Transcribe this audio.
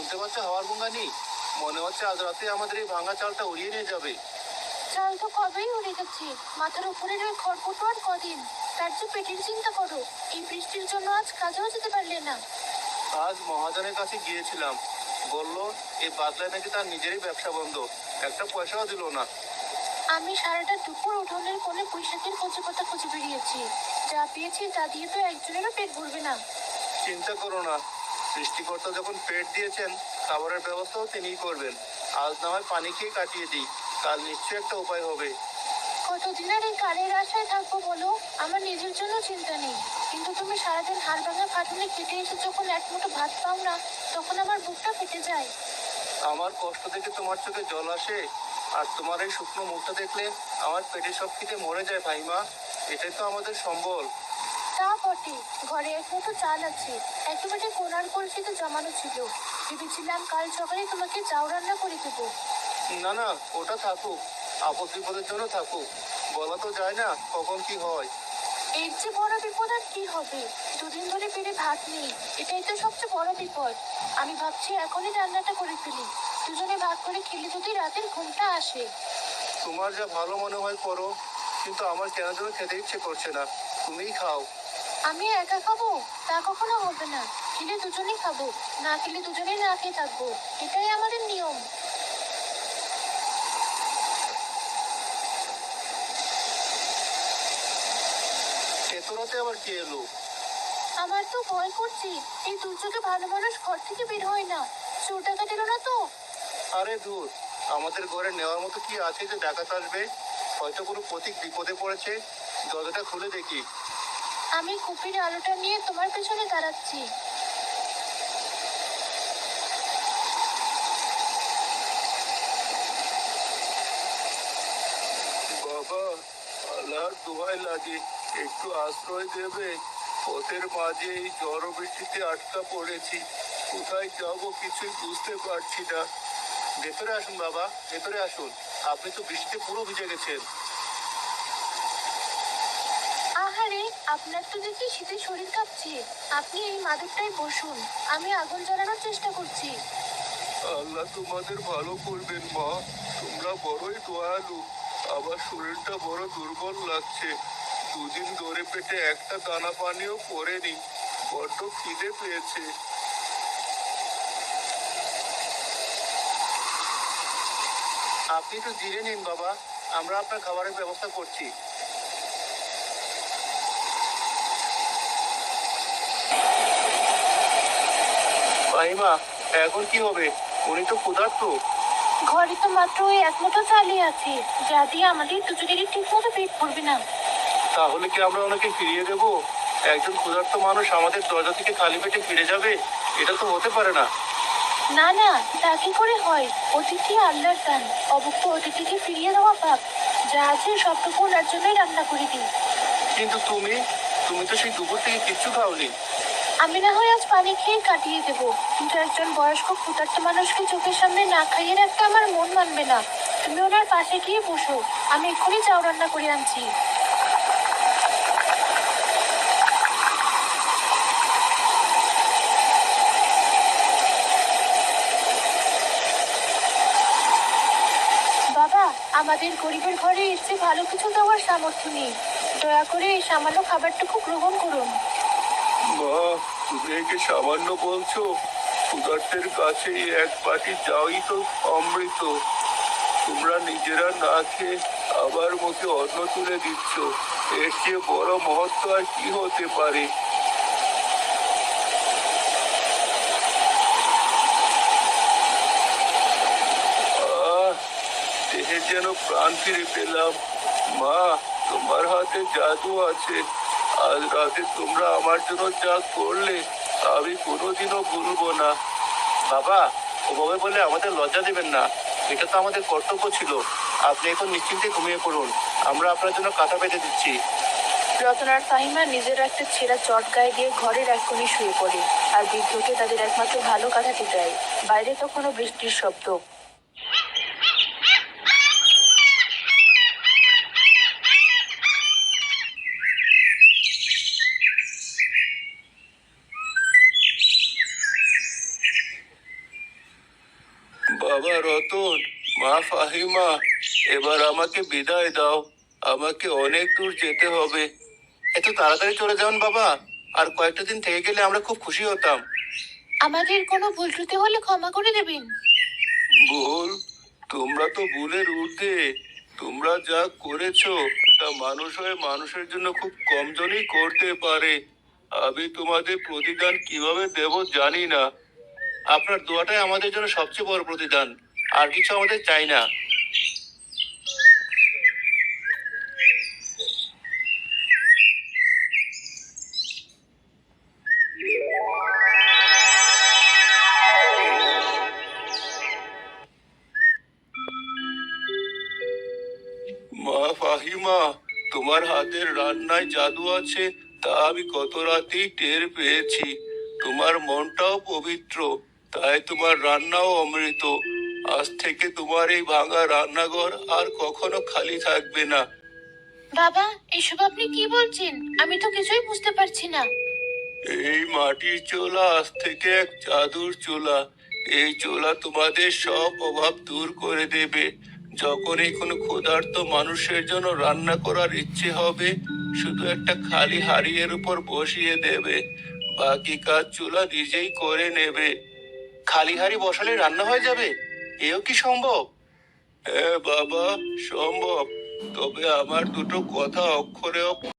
শুনতে পাচ্ছ হাওয়ার গুঙ্গানি? মনে হচ্ছে আজ রাতে আমাদের এই ভাঙা চালটা উড়িয়ে নিয়ে যাবে। চাল তো কবেই উড়ে গেছে। মাথার উপরের ওই খড়কুটো আর কদিন। তার যে পেটের চিন্তা করো। এই বৃষ্টির জন্য আজ কাজেও যেতে পারলে না। আজ মহাজনের কাছে গিয়েছিলাম, বললো এই বাদলায় নাকি তার নিজেরই ব্যবসা বন্ধ, একটা পয়সাও দিল না। আমি সারাটা দুপুর উঠোনের কোণে পুঁইশাকের কচি পাতা খুঁজে বেরিয়েছি। যা পেয়েছি তা দিয়ে তো একজনেরও পেট ভরবে না। চিন্তা করো না, সৃষ্টিকর্তা যখন পেট দিয়েছেন খাবারের ব্যবস্থাও তিনিই করবেন। আজ না হয় পানি খেয়ে কাটিয়ে দিই, কাল নিশ্চয়ই একটা উপায় হবে। কতদিন আর এই কালের আশায় থাকবো বলো? আমার নিজের জন্য চিন্তা নেই, কিন্তু তুমি সারাদিন হাড় ভাঙা খাটুনে খেটে এসে যখন এক মুঠো ভাত পাও না, তখন আমার বুকটা ফেটে যায়। আমার কষ্ট দেখে তোমার চোখে জল আসে, আর তোমার এই শুকনো মুখটা দেখলে আমার পেটে সব খিদে মরে যায় ভাইমা। এটাই তো আমাদের সম্বল। তা বটে, ঘরে এক মুঠো চাল আছে, একেবারে কোনার কলসিতে জমানো ছিল। ভেবেছিলাম কাল সকালে তোমাকে চাউ রান্না করে দেবো। না না, ওটা থাকুক, আপদ বিপদের জন্য থাকুক। বলা তো যায় না কখন কি হয়। এর যে বড় বিপদ আর কি হবে? দুদিন ধরে পেটে ভাত নেই, এটাই তো সবচেয়ে বড় বিপদ। আমি ভাবছি এখনই রান্নাটা করে ফেলি, দুজনে ভাগ করে খেলে যদি রাতের ঘুমটা আসে। তোমার যা ভালো মনে হয় করো, কিন্তু আমার কেন যেন খেতে ইচ্ছে করছে না। তুমিই খাও। আমি একা খাবো? তা কখনো হবে না। খেলে দুজনেই খাবো, না খেলে দুজনেই না খেয়ে থাকবো। এটাই আমাদের নিয়ম। এত রাতে আবার কে এলো? আমার তো ভয় করছে, এই দুর্যোগে ভালো মানুষ ঘর থেকে বের হয় না। চোর ডাকাত এলো না তো? আরে দূর, আমাদের ঘরে নেওয়ার মতো কি আছে যে ডাকাত আসবে? হয়তো কোনো পথিক বিপদে পড়েছে। দরজাটা খুলে দেখি। আমি কুপির আলোটা নিয়ে তোমার পেছনে দাঁড়াচ্ছি। বাবা, আল্লাহর দোহাই লাগে, একটু আশ্রয় দেবে? পথের মাঝে এই ঝড় বৃষ্টিতে আটকা পড়েছি, কোথায় যাবো কিছুই বুঝতে পারছি না। ভেতরে আসুন বাবা, ভেতরে আসুন। আপনি তো বৃষ্টিতে পুরো ভিজে গেছেন। আহারে, আপনার তো দেখি শীতে শরীর কাঁপছে। আপনি এই মাদুরটায় বসুন, আমি আগুন জ্বালানোর চেষ্টা করছি। আল্লাহ তোমাদের ভালো করবেন মা, তোমরা বড়ই দয়ালু। আমার শরীরটা বড় দুর্বল লাগছে, দুদিন ধরে পেটে একটা দানা পানিও পড়েনি, বড্ড খিদে পেয়েছে। আপনি তো জিরে নিন বাবা, আমরা আপনার খাবারের ব্যবস্থা করছি। মাহিমা, এখন কি হবে? উনি তো ক্ষুধার্ত। ঘরে তো মাত্র ওই এক মুঠো চালই আছে, যা দিয়ে আমাদের দুজনেরই ঠিক মতো পেট ভরবে না। তাহলে কি আমরা ওনাকে ফিরিয়ে দেবো? একজন ক্ষুধার্ত মানুষ আমাদের দরজা থেকে খালি পেটে ফিরে যাবে? এটা তো হতে পারে না। না না, তা কি করে হয়? অতিথি আল্লাহর দান, অভুক্ত অতিথিকে ফিরিয়ে দেওয়া পাপ। যা আছে সবটুকু ওনার জন্যই রান্না করে দিই। কিন্তু তুমি তুমি তো সেই দুপুর থেকে কিচ্ছু খাওনি। আমি না হয় আজ পানি খেয়ে কাটিয়ে দেবো, কিন্তু একজন বয়স্ক ক্ষুধার্ত মানুষকে চোখের সামনে না খাইয়ে রাখতে আমার মন মানবে না। তুমি ওনার পাশে গিয়ে বসো, আমি এক্ষুনি চাউ রান্না করে আনছি। বাবা, আমাদের গরিবের ঘরে এর চেয়ে ভালো কিছু দেওয়ার সামর্থ্য নেই। দয়া করে এই সামান্য খাবারটুকু গ্রহণ করুন। মা, তুমি একে সামান্য বলছো? ক্ষুধার্তের কাছে এক বাটি যাওই তো অমৃত। তোমরা নিজেরা না খেয়ে আবার মুখে অন্ন তুলে দিচ্ছ, এর চেয়ে বড় মহত্ব আর কি হতে পারে? আহ, দেহে যেন প্রাণ ফিরে পেলাম। মা, তোমার হাতে জাদু আছে। আজ রাতে তোমরা আমার জন্য যা করলে আমি কোনোদিনও ভুলবো না। বাবা, ওভাবে বলে আমাদের লজ্জা দেবেন না, এটা তো আমাদের কর্তব্য ছিল। আপনি এখন নিশ্চিন্তে ঘুমিয়ে পড়ুন, আমরা আপনার জন্য কাঁথা পেতে দিচ্ছি। রতন আর ফাহিমা নিজের একটা ছেঁড়া চট গায়ে দিয়ে ঘরের এক কোণে শুয়ে পড়ে, আর বৃদ্ধকে তাদের একমাত্র ভালো কাঁথাটি দেয়। বাইরে তখনও বৃষ্টির শব্দ। বাবা রতন, মা ফাহিমা, এবার আমাকে বিদায় দাও। আমাকে অনেক দূর যেতে হবে। এত তাড়াতাড়ি চলে যান বাবা। আর কয়েকটা দিন থেকে গেলে আমরা খুব খুশি হতাম। আমাদের কোনো ভুল ত্রুটি হলে ক্ষমা করে দেবেন। ভুল? তোমরা তো ভুলের ঊর্ধ্বে। তোমরা যা করেছো তা মানুষ হয়ে মানুষের জন্য খুব কম জনই করতে পারে। আমি তোমাদের প্রতিদান কিভাবে দেব জানি না। আপনার দোয়াটাই আমাদের জন্য সবচেয়ে বড় প্রতিদান। আর কিছু আমাদের চাই না। মা ফাহিমা, তোমার হাতের রান্নায় জাদু আছে তা আমি গত রাতেই টের পেয়েছি। তোমার মনটাও পবিত্র, তাই তোমার রান্নাও অমৃত। আজ থেকে তোমার এই ভাঙা রান্নাঘর আর কখনো খালি থাকবে না। বাবা, এসব আপনি কি বলছেন? আমি তো কিছুই বুঝতে পারছি না। এই মাটির চুলা আজ থেকে এক জাদুর চুলা। এই চুলা তোমাদের সব অভাব দূর করে দেবে। যখনই কোনো ক্ষুধার্ত মানুষের জন্য রান্না করার ইচ্ছে হবে, শুধু একটা খালি হাঁড়ির উপর বসিয়ে দেবে। বাকি কাজ চুলা নিজেই করে নেবে। খালি হাঁড়ি বসালে রান্না হয়ে যাবে? এও কি সম্ভব? হ্যাঁ বাবা, সম্ভব। তবে আমার দুটো কথা অক্ষরে